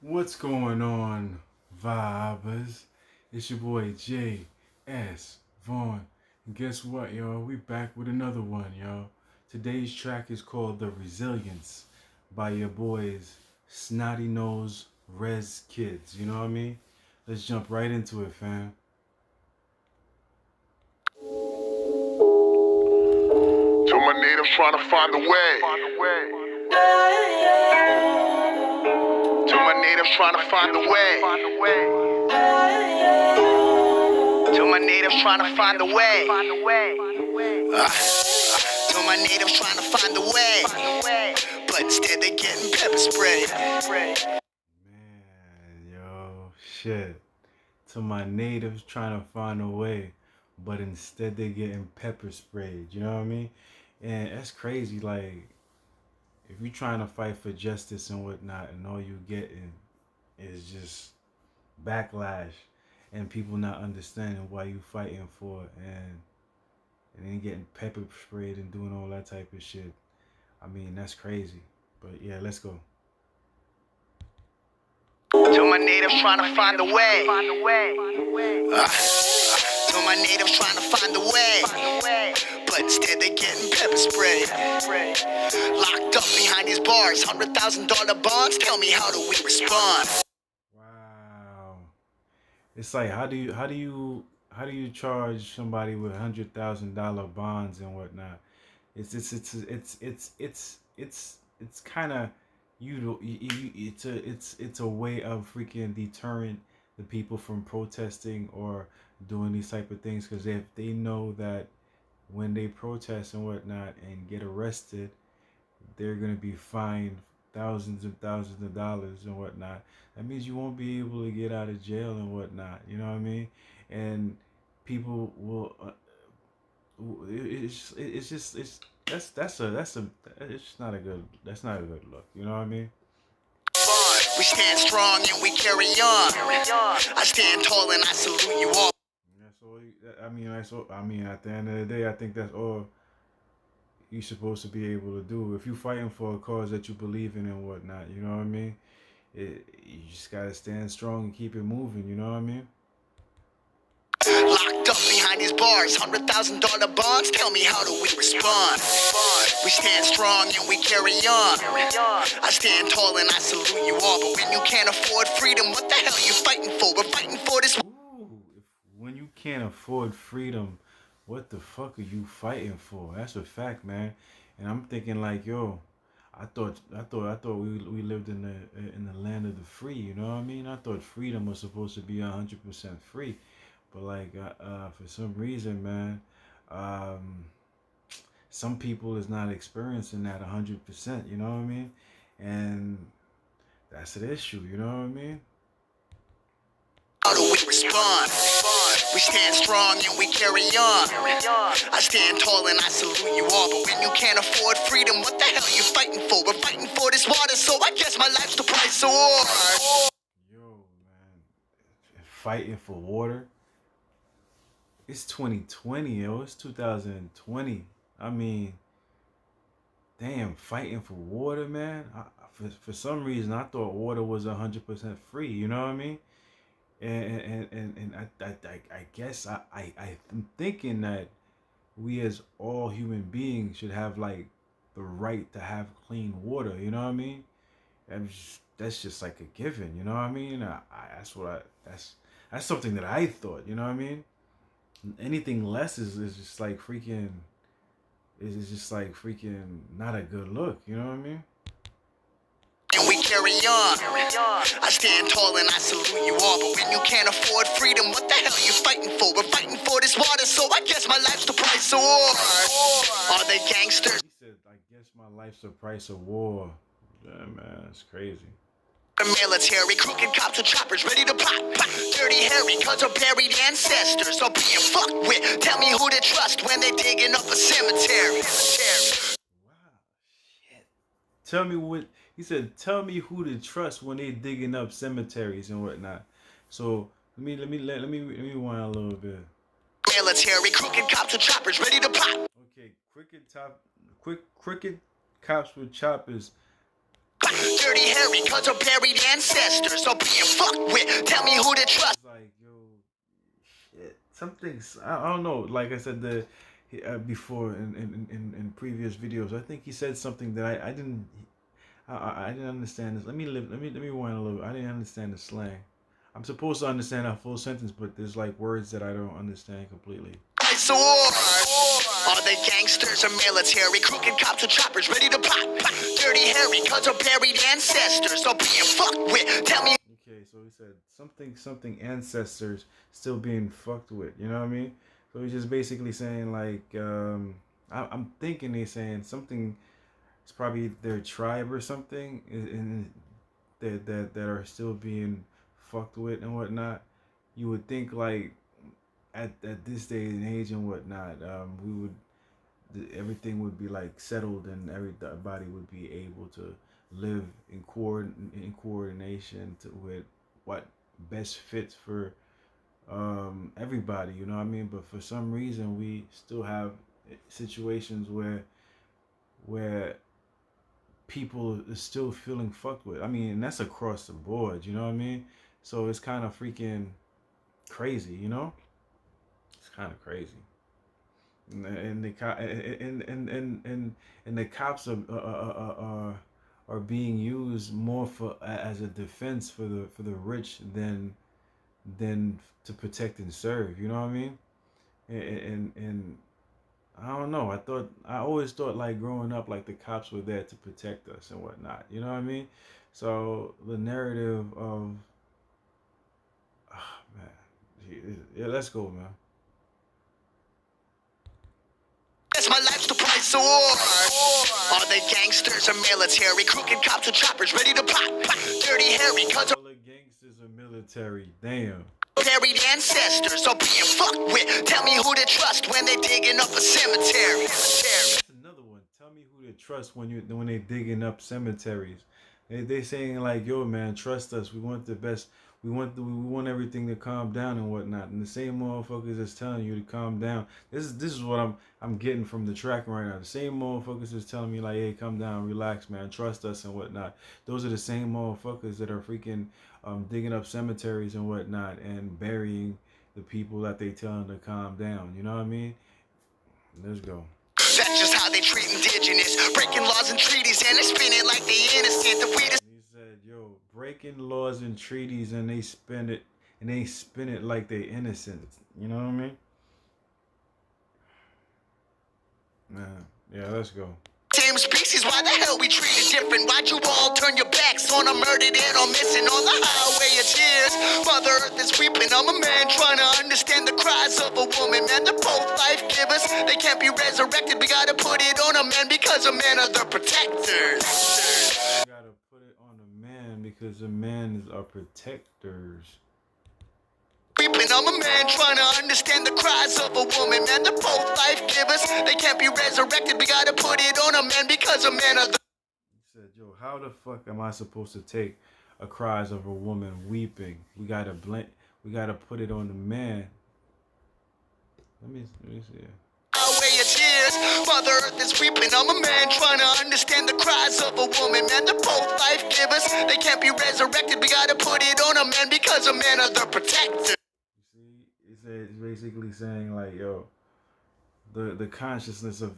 What's going on, vibers? It's your boy J.S. Vaughn. And guess what, y'all? We back with another one, y'all. Today's track is called The Resilience by your boys Snotty Nose REZ Kids. You know what I mean? Let's jump right into it, fam. To my natives trying to find a way. To my natives trying to find a way. To my natives trying to find a way. To my natives trying to find a way. But instead they getting pepper sprayed. Man, yo, shit. To my natives trying to find a way, but instead they're getting pepper sprayed. You know what I mean? And that's crazy. Like, if you're trying to fight for justice and whatnot, and all you getting is just backlash and people not understanding why you fighting for, and then getting pepper sprayed and doing all that type of shit. I mean, that's crazy. But yeah, let's go. To my natives trying to find a way. To my natives trying to find a way. But instead they getting pepper sprayed. Locked up behind these bars, $100,000 bonds. Tell me, how do we respond? Wow. It's like, how do you charge somebody with $100,000 bonds and whatnot? It's kind of, it's a way of freaking deterring the people from protesting or doing these type of things, because if they know that when they protest and whatnot and get arrested, they're gonna be fined thousands and thousands of dollars and whatnot. That means you won't be able to get out of jail and whatnot. You know what I mean? And people will. It's just it's that's a it's not a good that's not a good look. You know what I mean? We stand strong and we carry on. I stand tall and I salute you all. That's all. I mean, at the end of the day, I think that's all you're supposed to be able to do. If you're fighting for a cause that you believe in and whatnot, you know what I mean? You just gotta stand strong and keep it moving. You know what I mean? Locked up behind these bars, $100,000 bonds. Tell me, how do we respond? We stand strong and we carry on. I stand tall and I salute you all. But when you can't afford freedom, what the hell are you fighting for? We're fighting for this. Ooh, when you can't afford freedom, what the fuck are you fighting for? That's a fact, man. And I'm thinking like, yo, I thought we lived in the land of the free. You know what I mean? I thought freedom was supposed to be 100% free, but like, for some reason, man, um, some people is not experiencing that 100%. You know what I mean? And that's an issue. You know what I mean? How do we respond? We stand strong and we carry on. I stand tall and I salute you all. But when you can't afford freedom, what the hell are you fighting for? We're fighting for this water, so I guess my life's the price of war. Yo, man, fighting for water. It's 2020, yo. It's 2020. I mean, damn, fighting for water, man. For some reason, I thought water was 100% free. You know what I mean? And I guess I'm thinking that we as all human beings should have like the right to have clean water. You know what I mean? That's just like a given. You know what I mean? That's something that I thought. You know what I mean? Anything less is just like freaking is just like freaking not a good look. You know what I mean? And we carry on. I stand tall and I salute you all. But when you can't afford freedom, what the hell are you fighting for? We're fighting for this water, so I guess my life's the price of war. Are they gangsters? He said, "I guess my life's the price of war." Yeah, man, it's crazy. Military, crooked cops with choppers ready to pop. Dirty Harry, cause of buried ancestors are being fucked with. Tell me who to trust when they're digging up a cemetery. Wow, shit. Tell me what he said. Tell me who to trust when they digging up cemeteries and whatnot. So let me rewind a little bit. Military, crooked cops with choppers ready to pop. Okay, cricket cops with choppers Dirty Harry, cause of buried ancestors. So being fucked with, tell me who to trust. Like, yo, shit. Something's, I don't know. Like I said before in previous videos, I think he said something that I didn't understand this. Let me rewind a little. I didn't understand the slang. I'm supposed to understand a full sentence, but there's like words that I don't understand completely. So are they gangsters or military? Crooked cops or choppers ready to pop. Dirty Harry, cause of buried ancestors. So being fucked with, tell me. Okay, so he said something ancestors still being fucked with. You know what I mean? So he's just basically saying like, I'm thinking he's saying something. It's probably their tribe or something, and that are still being fucked with and whatnot. You would think like at this day and age and whatnot, we would everything would be like settled and everybody would be able to live in coordination with what best fits for everybody. You know what I mean? But for some reason, we still have situations where people are still feeling fucked with. I mean, and that's across the board. You know what I mean? So it's kind of freaking crazy. You know? It's kind of crazy. And the and the cops are being used more for as a defense for the rich than to protect and serve. You know what I mean? And I don't know. I always thought like growing up, like the cops were there to protect us and whatnot. You know what I mean? So the narrative of, oh, man, yeah, let's go, man. That's my life's the price of war. Are they gangsters or military? Crooked cops or choppers ready to pop. Dirty Harry, cause of All the gangsters are military. Damn. buried ancestors. So being fucked with, tell me who to trust when they digging up a cemetery. That's another one. Tell me who to trust when they digging up cemeteries. They saying like, yo, man, trust us. We want the best. We want everything to calm down and whatnot. And the same motherfuckers that's telling you to calm down. This is what I'm getting from the track right now. The same motherfuckers that's telling me like, hey, calm down, relax, man, trust us and whatnot. Those are the same motherfuckers that are freaking digging up cemeteries and whatnot and burying the people that they telling to calm down. You know what I mean? Let's go. That's just how they treat indigenous. Breaking laws and treaties and they spin it like they innocent. The weed is He said, yo, breaking laws and treaties and they spin it like they innocent. You know what I mean? Man, yeah, let's go. same species. Why the hell we treated different? Why'd you all turn your backs on a murdered and or missing on the highway of tears? Mother Earth is weeping. I'm a man trying to understand the cries of a woman. Man, they're both life givers. They can't be resurrected. We gotta put it on a man because a man are the protectors. We gotta put it on a man because a man is our protectors. Weeping, I'm a man trying to understand the cries of a woman. Man, they're both life givers. They can't be resurrected. We gotta put it on a man because a man are the. He said, yo, how the fuck am I supposed to take a cries of a woman weeping? We gotta put it on the man. Let me see it. Highway of tears. Mother Earth is weeping. I'm a man trying to understand the cries of a woman. Man, they're both life givers. They can't be resurrected. We gotta put it on a man because a man are the protector. It's basically saying like, yo, the consciousness of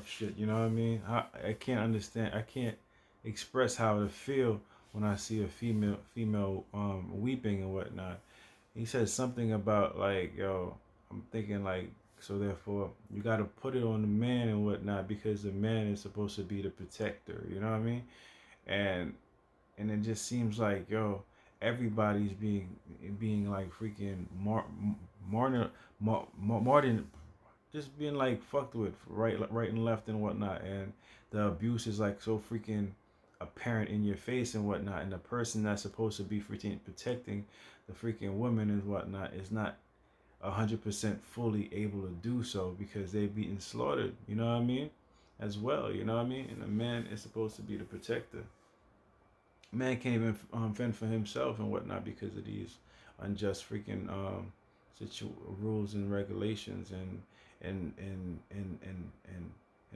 shit. You know what I mean? I can't understand. I can't express how to feel when I see a female weeping and whatnot. He said something about like, yo, I'm thinking like, so therefore you got to put it on the man and whatnot because the man is supposed to be the protector. You know what I mean? And it just seems like, yo, everybody's being like freaking Martin, just being like fucked with right and left and whatnot, and the abuse is like so freaking apparent in your face and whatnot, and the person that's supposed to be freaking protecting the freaking woman and whatnot is not 100% fully able to do so because they're being slaughtered. You know what I mean? As well, you know what I mean? And the man is supposed to be the protector. Man can't even fend for himself and whatnot because of these unjust freaking rules and regulations and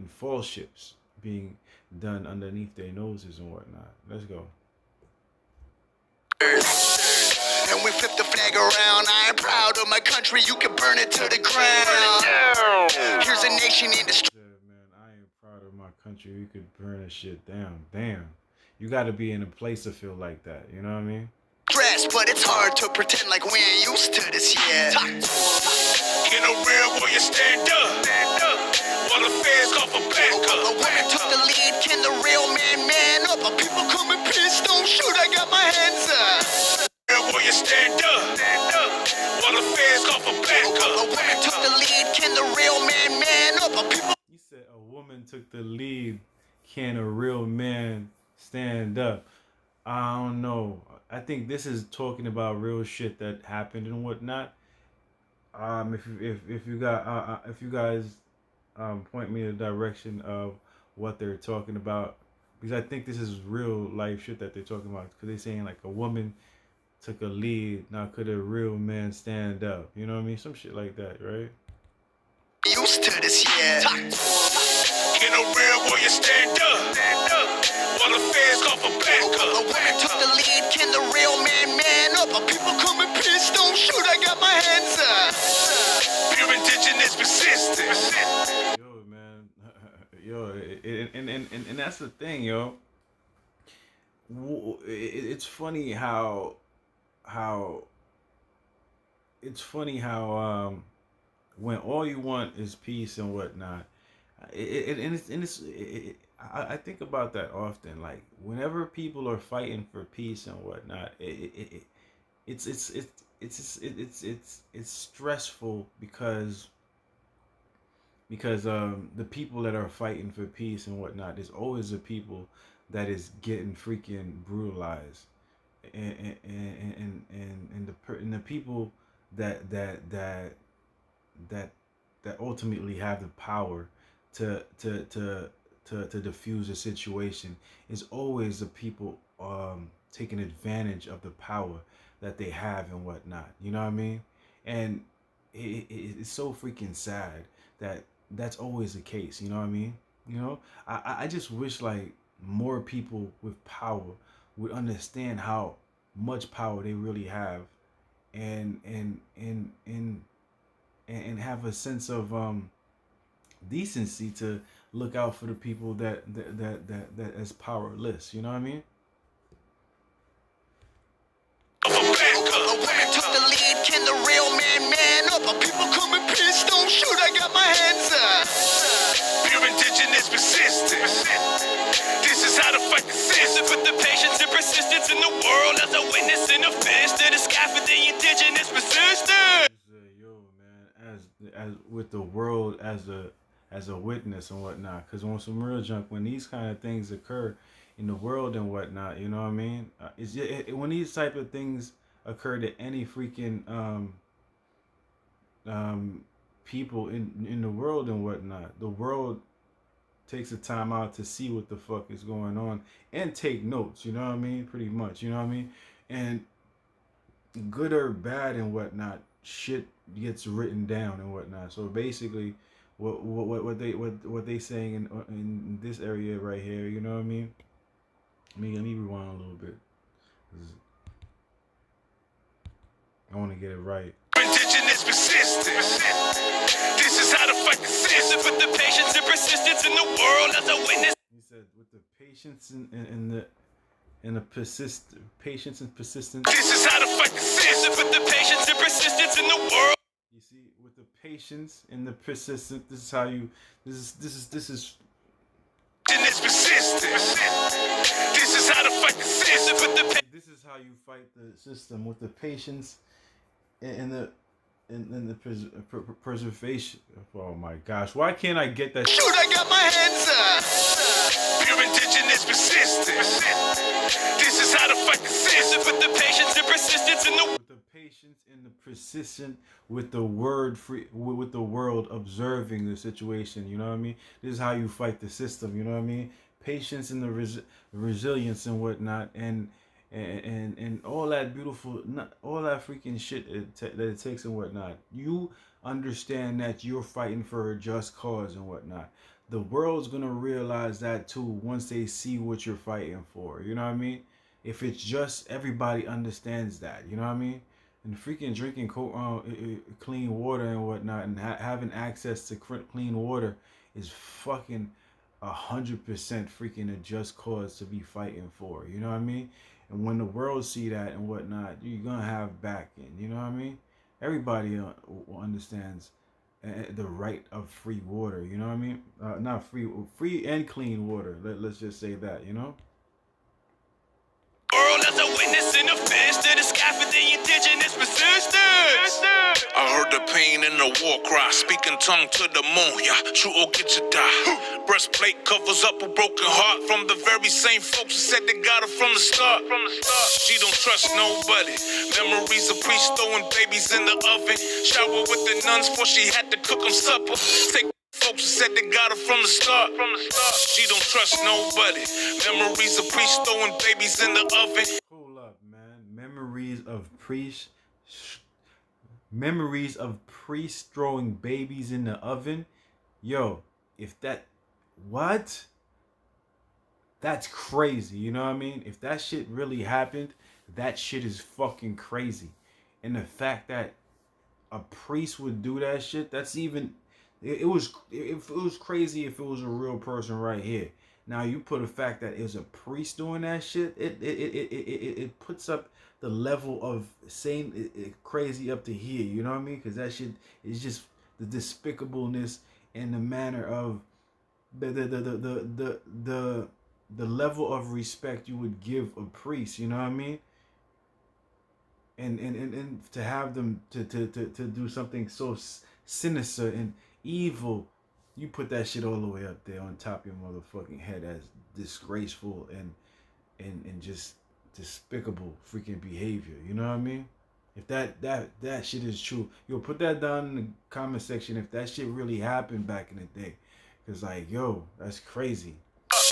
false ships. being done underneath their noses and whatnot. Let's go. And we flip the flag around. I am proud of my country. You can burn it to the ground. Here's a nation in the Man, I ain't proud of my country. You could burn this shit down. Damn. You got to be in a place to feel like that. You know what I mean? stress, but it's hard to pretend like we ain't used to this yet. Get a real warrior, stand up. While the feds call for backup. A woman took the lead. Can the real man up? My people come in peace. Don't shoot. I got my hands up. Real warrior, stand up. While the feds call for backup. A woman took the lead. Can the real man up? My people. You said a woman took the lead. Can a real man stand up? I don't know. I think this is talking about real shit that happened and whatnot. If you guys point me in the direction of what they're talking about, because I think this is real life shit that they're talking about. Because they're saying like a woman took a lead. Now could a real man stand up? You know what I mean? Some shit like that, right? Used to this, yeah. Can a real warrior stand up? While the feds call for backup. A woman took the lead. Can the real man up? My people come in peace. Don't shoot. I got my hands up. Pure indigenous persistence. Yo, man. Yo, and that's the thing, yo. It's funny how it's funny how when all you want is peace and whatnot, I think about that often. Like whenever people are fighting for peace and whatnot, it's stressful because the people that are fighting for peace and whatnot is always the people that is getting freaking brutalized, and the people that ultimately have the power to diffuse a situation is always the people taking advantage of the power that they have and whatnot. You know what I mean? And it's so freaking sad that that's always the case. You know what I mean? You know, I just wish like more people with power would understand how much power they really have, and have a sense of decency to look out for the people that is powerless. You know what I mean? A woman took the lead. Can the real man up? My people come in peace. Don't shoot. I got my hands up. Pure indigenous persistence. This is how to fight the system. Put the patience and persistence in the world as a witness in a fist to the sky for the indigenous persistence. Yo, man, as with the world as a witness and whatnot, because on some real junk, when these kind of things occur in the world and whatnot, you know what I mean? When these type of things occur to any freaking people in the world and whatnot, the world takes the time out to see what the fuck is going on and take notes. You know what I mean? Pretty much. You know what I mean? And good or bad and whatnot, shit gets written down and whatnot. So basically, what they saying in this area right here, you know what I mean? Let me rewind a little bit. I want to get it right. Indigenous persistence. This is how to fight the system. Put the patience and persistence in the world as a witness. He said, with the patience and the patience and persistence. This is how to fight the system. Put the patience and persistence in the world. You see, with the patience and the persistence, this is how you. This is. Indigenous persistence. This is how to fight the system. Put the. This is how you fight the system with the patience and the preservation. Oh my gosh, why can't I get that? Shoot, I got my hands up. Pure indigenous persistence. This is how to fight the system. Put the patience and persistence in the. With the patience and the persistence with the with the world observing the situation. You know what I mean? This is how you fight the system. You know what I mean? Patience and the resilience and whatnot, and all that beautiful, all that freaking shit that it takes and whatnot. You understand that you're fighting for a just cause and whatnot. the world's gonna realize that too once they see what you're fighting for. You know what I mean? If it's just everybody understands that, you know what I mean? And freaking drinking clean water and whatnot, and having access to clean water is fucking 100% freaking a just cause to be fighting for. You know what I mean? And when the world see that and whatnot, you're gonna have backing. You know what I mean? Everybody understands the right of free water. You know what I mean? Not free and clean water. Let's just say that. You know. World as a witness in the fist to the sky for the indigenous resistance. I heard the pain in the war cry, speaking tongue to the moon. Yeah, true or get you die. Breastplate covers up a broken heart from the very same folks who said they got her from the start. She don't trust nobody. Memories of priests throwing babies in the oven. Shower with the nuns before she had to cook them supper. Take folks who said they got her from the start. She don't trust nobody. Memories of priests throwing babies in the oven. Hold up, man. Memories of priests throwing babies in the oven. Yo, if that, what? That's crazy. You know what I mean? If that shit really happened, that shit is fucking crazy. And the fact that a priest would do that shit, that's even it was crazy if it was a real person right here. Now you put a fact that it was a priest doing that shit, it puts up the level of saying it crazy up to here. You know what I mean? Because that shit is just the despicableness and the manner of the level of respect you would give a priest. You know what I mean? And to have them to do something so sinister and evil, you put that shit all the way up there on top of your motherfucking head as disgraceful and just despicable freaking behavior. You know what I mean? If that shit is true, yo, put that down in the comment section if that shit really happened back in the day. Cause like, yo, that's crazy.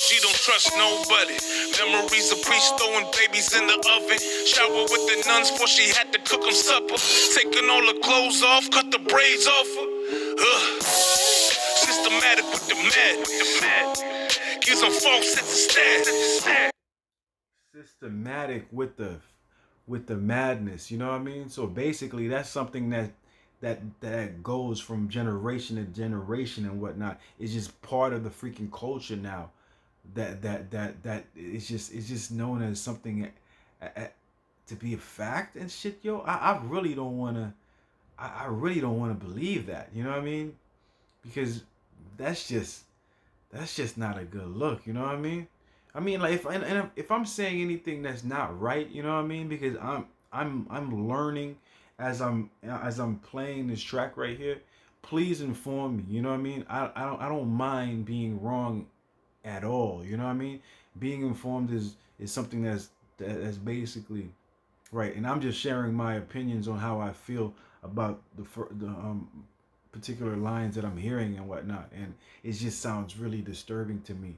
She don't trust nobody. Memories of priests throwing babies in the oven. Shower with the nuns before she had to cook them supper. Taking all the clothes off, cut the braids off her. Systematic with the mad. Gives them false sense of stat. Systematic with the madness. You know what I mean? So basically, that's something that goes from generation to generation and whatnot. It's just part of the freaking culture now. That it's just known as something to be a fact and shit, yo. I really don't wanna I really don't wanna believe that. You know what I mean? Because that's just not a good look. You know what I mean? I mean, like if I'm saying anything that's not right, you know what I mean? Because I'm learning as I'm playing this track right here. Please inform me. You know what I mean? I don't mind being wrong at all. You know what I mean? Being informed is something that's basically right, and I'm just sharing my opinions on how I feel about the particular lines that I'm hearing and whatnot, and it just sounds really disturbing to me.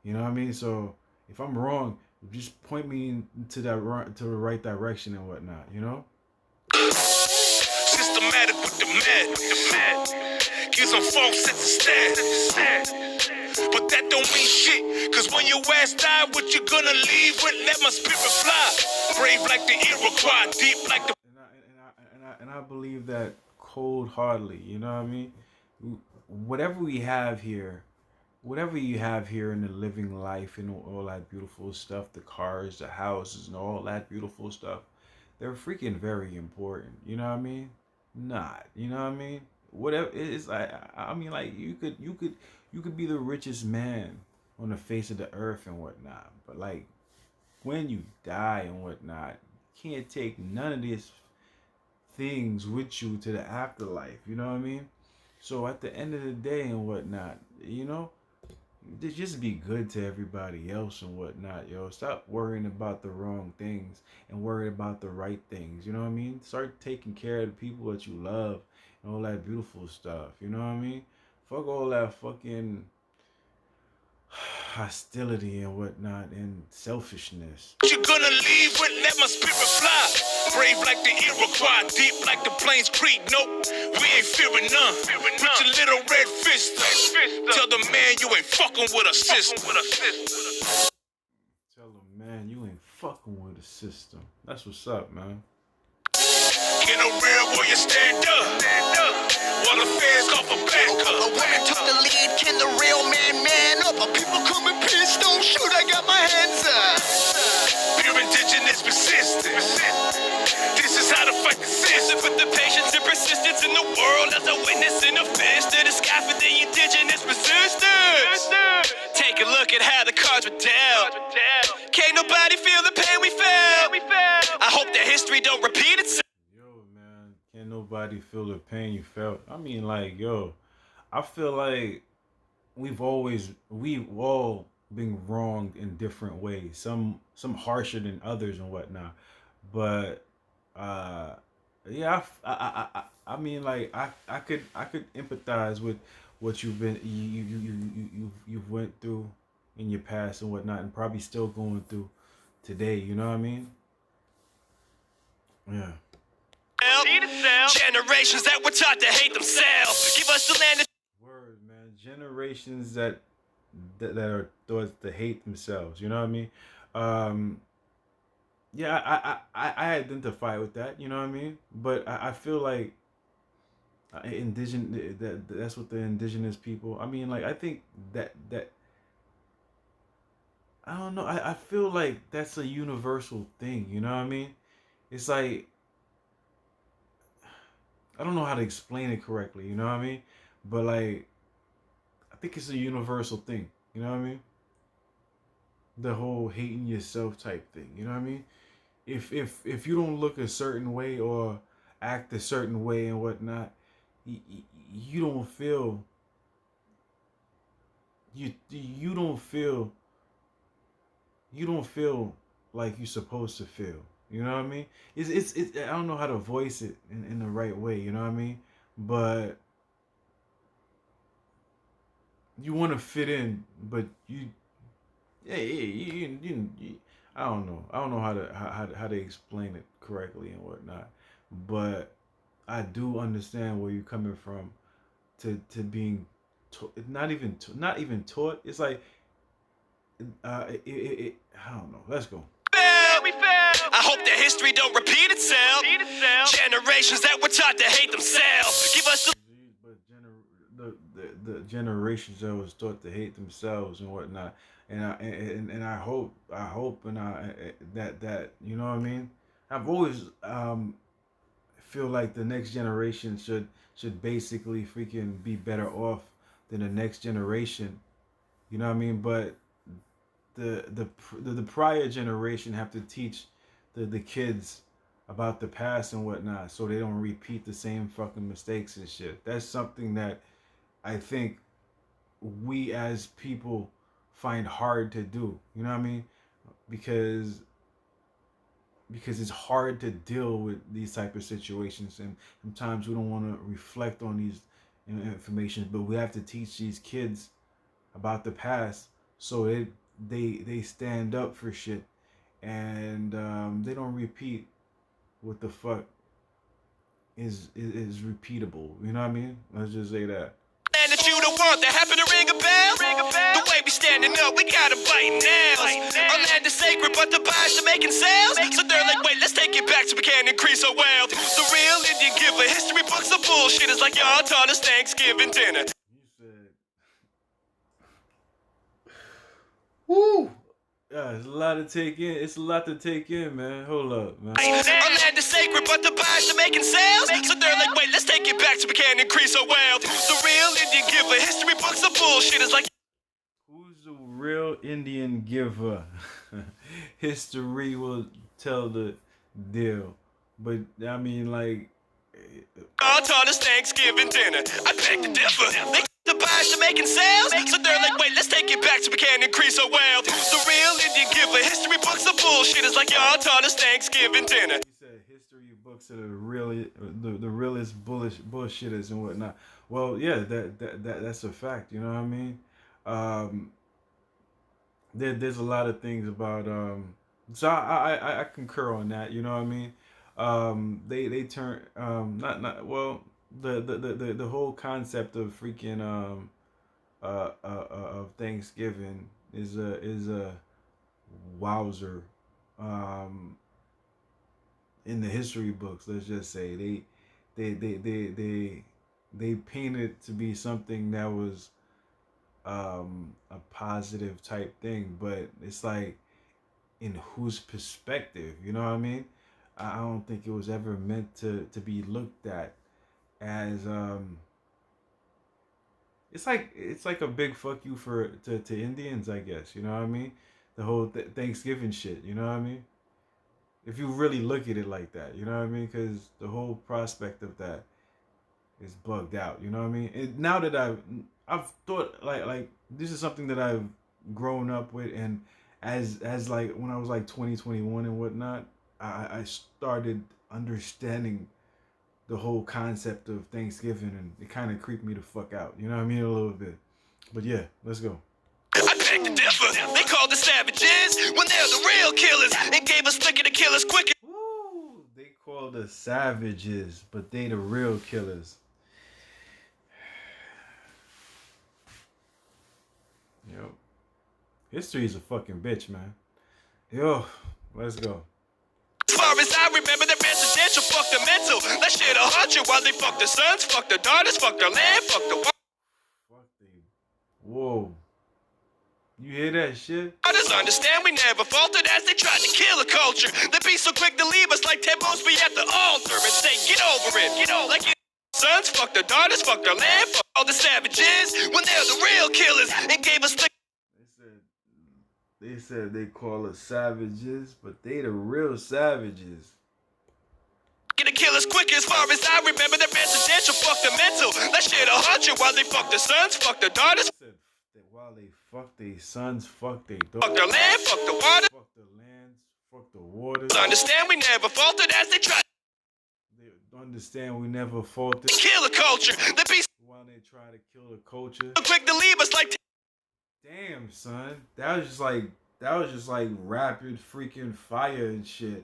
You know what I mean? So if I'm wrong, just point me into to the right direction and whatnot. You know? Systematic with the mad. Gives them false sense of stat. But that don't mean shit, cause when your ass die, what you gonna leave with? Let my spirit fly. Brave like the Iroquois, deep like the... And I believe that cold-heartedly, you know what I mean? Whatever we have here, whatever you have here in the living life and all that beautiful stuff, the cars, the houses, and all that beautiful stuff, they're freaking very important. You know what I mean? Not, you know what I mean? Whatever it's like, I mean, like you could be the richest man on the face of the earth and whatnot, but like when you die and whatnot, you can't take none of these things with you to the afterlife. You know what I mean? So at the end of the day and whatnot, you know, just be good to everybody else and whatnot, yo. Stop worrying about the wrong things and worry about the right things. You know what I mean? Start taking care of the people that you love and all that beautiful stuff. You know what I mean? Fuck all that fucking hostility and whatnot and selfishness. You're gonna leave with let my spirit fly. Brave like the Iroquois, deep like the Plains Creek. Nope, we ain't fearing none. Put your little red fist up. Tell the man you ain't fucking with a system. Tell them, man, you ain't fucking with the system. That's what's up, man. In a real warrior, stand up. While the fans call for backup. A woman took the lead, can the real man up? A people come in peace, don't shoot, I got my hands up. Pure indigenous persistence. This is how to fight the system. Put the patience and persistence in the world as a witness in a fist to the sky for the indigenous resistance. Take a look at how the cards were dealt. Can't nobody feel the pain we felt. I hope that history don't repeat itself. Can't nobody feel the pain you felt. I mean, like, yo, I feel like we've all been wronged in different ways. Some harsher than others and whatnot. But yeah, I mean, like, I could empathize with what you've went through in your past and whatnot, and probably still going through today. You know what I mean? Yeah. Generations that were taught to hate themselves. Give us the land. Word, man. Generations that are thought to hate themselves. You know what I mean? Yeah, I identify with that. You know what I mean? But I feel like that's what the indigenous people. I mean, like, I think that I don't know. I feel like that's a universal thing. You know what I mean? It's like, I don't know how to explain it correctly, you know what I mean? But, like, I think it's a universal thing, you know what I mean? The whole hating yourself type thing, you know what I mean? If you don't look a certain way or act a certain way and whatnot, you don't feel you don't feel like you're supposed to feel. You know what I mean? It's I don't know how to voice it in the right way. You know what I mean? But you want to fit in, but I don't know. I don't know how to explain it correctly and whatnot. But I do understand where you're coming from. To being, not even taught. It's like, I don't know. Let's go. I hope that history don't repeat itself. Generations that were taught to hate themselves. Give us the generations that was taught to hate themselves and whatnot. And I hope and that you know what I mean. I've always feel like the next generation should basically freaking be better off than the next generation. You know what I mean? But the prior generation have to teach the kids about the past and whatnot, so they don't repeat the same fucking mistakes and shit. That's something that I think we as people find hard to do. You know what I mean? Because it's hard to deal with these type of situations, and sometimes we don't want to reflect on these information, but we have to teach these kids about the past so they stand up for shit, and they don't repeat what the fuck is repeatable. You know what I mean? Let's just say that. land that you don't want, that happen to ring a bell. The way we standing up, we gotta bite nails. Our land is sacred, but the buyers are making sales. So they're like, wait, let's take it back so we can increase our wealth. The real Indian giver, history books are bullshit. It's like y'all taught us Thanksgiving dinner. You said, woo. Yeah, it's a lot to take in. It's a lot to take in, man. Hold up, man. Our land is sacred, but the buyers are making sales. So they're like, wait, let's take it back so we can increase our wealth. The real Indian giver, history books are bullshit. It's like, who's the real Indian giver? History will tell the deal. But I mean, like, y'all taught us Thanksgiving dinner. I beg to differ. The buyers are making sales. So they're like, wait, let's take it back so we can increase our wealth. The real Indian giver, history books are bullshit. It's like y'all taught us Thanksgiving dinner. He said history books are the realest bullshitters and whatnot. Well, yeah, that's a fact. You know what I mean? there's a lot of things about so I concur on that, you know what I mean. They turn not well the whole concept of freaking of Thanksgiving is a wowzer um in the history books. Let's just say they they they they they paint it to be something that was a positive type thing, but it's like in whose perspective, you know what I mean? I don't think it was ever meant to be looked at as it's like a big fuck you to Indians, I guess, you know what I mean? The whole Thanksgiving shit, you know what I mean? If you really look at it like that, you know what I mean? Because the whole prospect of that is bugged out, you know what I mean? And now that I've thought like this is something that I've grown up with, and as like when I was like 2021 and whatnot, I started understanding the whole concept of Thanksgiving, and it kind of creeped me the fuck out, you know what I mean, a little bit. But yeah, let's go. I beg to differ. They called the savages when they're the real killers and gave us liquor to kill us quicker. Woo! They call the savages, but they the real killers. Yep. History's a fucking bitch, man. Yo, let's go. As far as I remember, the residential fuck the mental. That shit'll haunt you while they fuck the sons, fuck the daughters, fuck the land, fuck the Fuck they. Whoa. You hear that shit? waters. Understand we never faltered as they tried to kill a culture. They be so quick to leave us like Ted Mosby at the altar and say, get over it, get over like you sons, fuck the daughters, fuck the land, fuck all the savages when they're the real killers and gave us the They said they call us savages, but they the real savages. gonna kill us quick. As far as I remember, the residential fuck the mental. That shit'll haunt you while they fuck the sons, fuck the daughters, They said that while they fuck their sons, fuck their fuck daughters, the land, fuck the water. fuck the lands, fuck the waters. Understand we never faltered as they tried They understand we never faulted to kill a culture. They be while they try to kill the culture. so quick to leave us like Damn, son, that was just like rapid freaking fire and shit.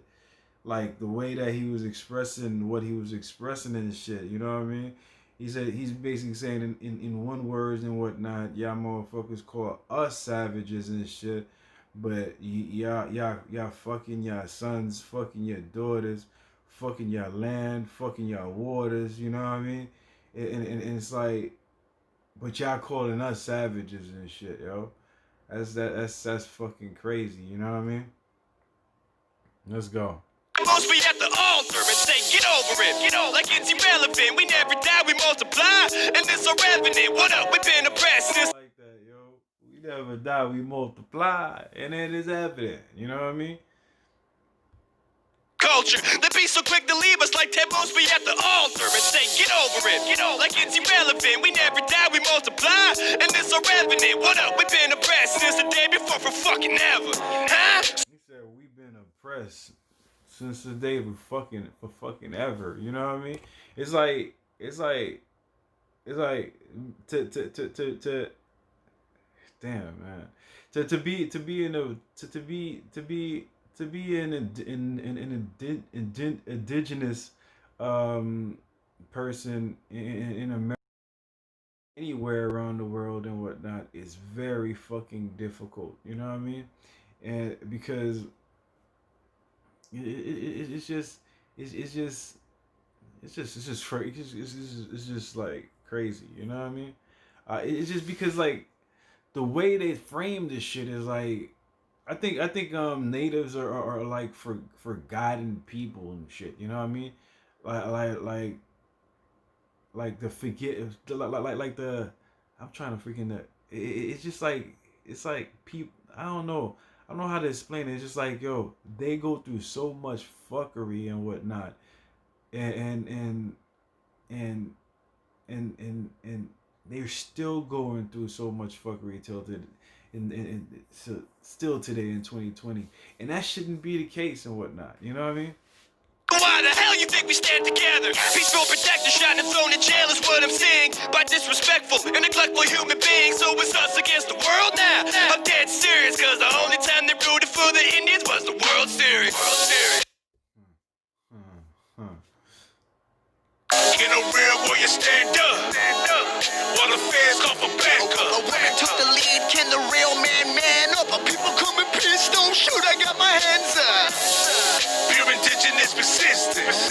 Like the way that he was expressing what he was expressing and shit. You know what I mean? He said he's basically saying in one words and whatnot. Y'all motherfuckers call us savages and shit, but y'all fucking your sons, fucking your daughters, fucking your land, fucking your waters. You know what I mean? And it's like, but y'all calling us savages and shit, yo. That's fucking crazy. You know what I mean? Let's go. supposed to be at the altar and say, get over it, get over like it's irrelevant. We never die, we multiply, and this a revenant. What up? We've been oppressed since Like that, yo. We never die, we multiply, and it is evident. You know what I mean? culture. They be so quick to leave us like Ted Mosby at the altar and say, get over it, get over like it's irrelevant. We never die, we multiply, and this a revenant. What up? We've been oppressed since the day before for fucking ever. Huh? He said we've been oppressed since the day for fucking ever. You know what I mean? It's like to damn, man. To be in a to be an indigenous person in America, anywhere around the world and whatnot, is very fucking difficult. You know what I mean? And because it's just it's just it's just like crazy. You know what I mean? It's just because like the way they frame this shit is like I think natives are like for guiding people and shit. You know what I mean? Like the forget like the I'm trying to freaking it's just like it's like people I don't know how to explain it. It's just like yo, they go through so much fuckery and whatnot, and and and they're still going through so much fuckery till the so still today in 2020, and that shouldn't be the case and whatnot. You know what I mean? Why the hell you think we stand together? Peaceful protector, shot and thrown in jail is what I'm saying. By disrespectful and neglectful human beings. So it's us against the world now. I'm dead serious, cause the only time they rooted for the Indians was the World Series. World Series. In a real warrior, stand up. While the fans call for backup. A woman took the lead, can the real man up? A people come in peace, don't shoot, I got my hands up. Pure indigenous persistence.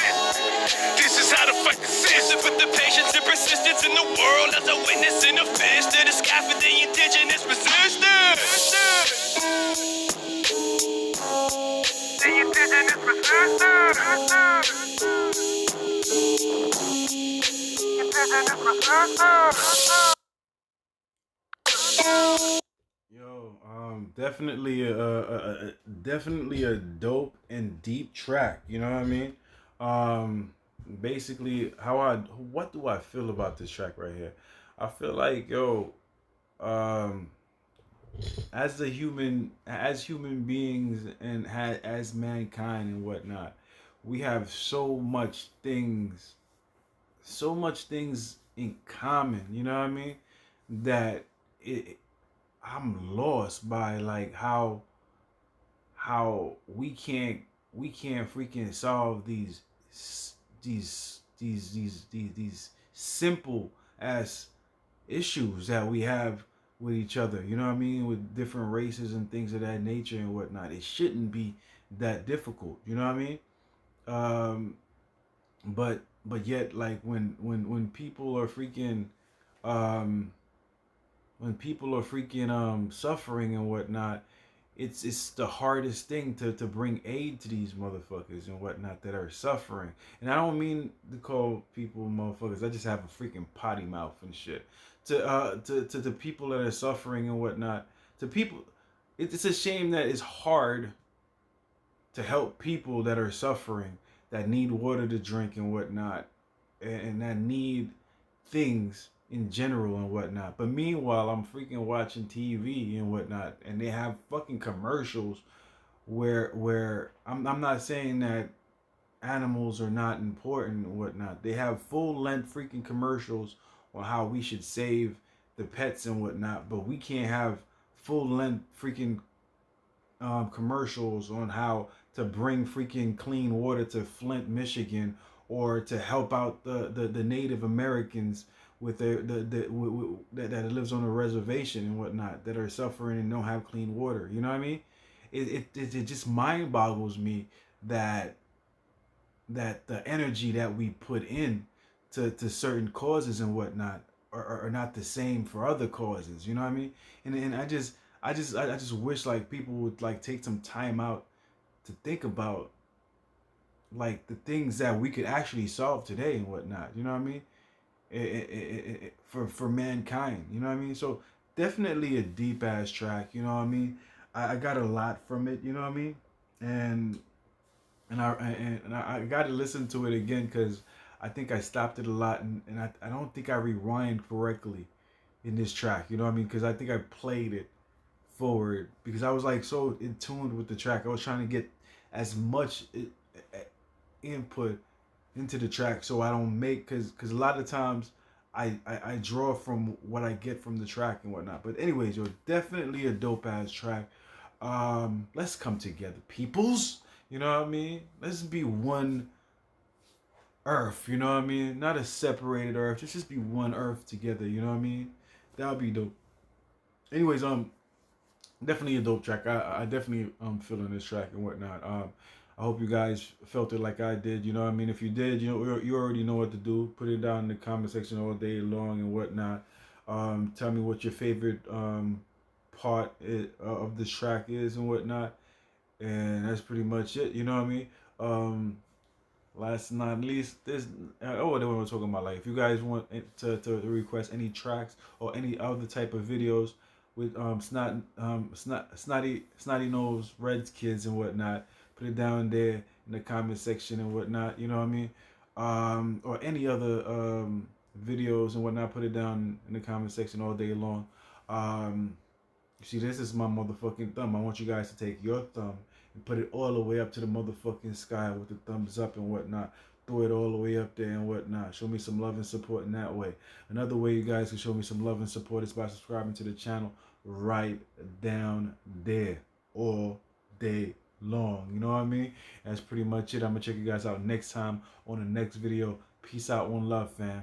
This is how to fight the system. With the patience and persistence in the world as a witness in the fist to the sky for the indigenous resistance. The indigenous resistance. Yo, definitely a dope and deep track. You know what I mean? Basically, what do I feel about this track right here? I feel like, yo, um, as human beings and as mankind and whatnot, we have so much things in common. You know what I mean? That it, I'm lost by like how we can't freaking solve these simple ass issues that we have with each other. You know what I mean? With different races and things of that nature and whatnot. It shouldn't be that difficult. You know what I mean? Um, but yet, like when people are freaking um suffering and whatnot, it's the hardest thing to bring aid to these motherfuckers and whatnot that are suffering. And I don't mean to call people motherfuckers. I just have a freaking potty mouth and shit. To the people that are suffering and whatnot. To people, it's a shame that it's hard to help people that are suffering, that need water to drink and whatnot, and that need things in general and whatnot. But meanwhile, I'm freaking watching TV and whatnot, and they have fucking commercials where I'm not saying that animals are not important and whatnot. They have full length freaking commercials on how we should save the pets and whatnot, but we can't have full length freaking commercials on how to bring freaking clean water to Flint, Michigan, or to help out the Native Americans with that lives on a reservation and whatnot, that are suffering and don't have clean water. You know what I mean? It just mind boggles me that the energy that we put in to certain causes and whatnot are not the same for other causes. You know what I mean? And I just wish like people would like take some time out to think about like the things that we could actually solve today and whatnot. You know what I mean? For mankind. You know what I mean? So definitely a deep ass track. You know what I mean? I got a lot from it. You know what I mean? And I got to listen to it again because I think I stopped it a lot, and I don't think I rewind correctly in this track. You know what I mean? Because I think I played it forward because I was like so in tune with the track. I was trying to get as much input into the track so I don't make, because a lot of times I draw from what I get from the track and whatnot. But anyways, yo, definitely a dope ass track. Let's come together, peoples. You know what I mean? Let's be one earth. You know what I mean? Not a separated earth. Just be one earth together. You know what I mean? That would be dope. Anyways, definitely a dope track. I definitely feeling this track and whatnot. I hope you guys felt it like I did. You know what I mean? If you did, you already know what to do. Put it down in the comment section all day long and whatnot. Tell me what your favorite part of this track is and whatnot. And that's pretty much it. You know what I mean? Last but not least, this what we're talking about. Like, if you guys want to request any tracks or any other type of videos with snotty nose Reds kids and whatnot, put it down there in the comment section and whatnot. You know what I mean? Or any other videos and whatnot, put it down in the comment section all day long. You see, this is my motherfucking thumb. I want you guys to take your thumb Put it all the way up to the motherfucking sky with the thumbs up and whatnot. Throw it all the way up there and whatnot. Show me some love and support in that way. Another way you guys can show me some love and support is by subscribing to the channel right down there all day long. You know what I mean? That's pretty much it. I'm going to check you guys out next time on the next video. Peace out. One love, fam.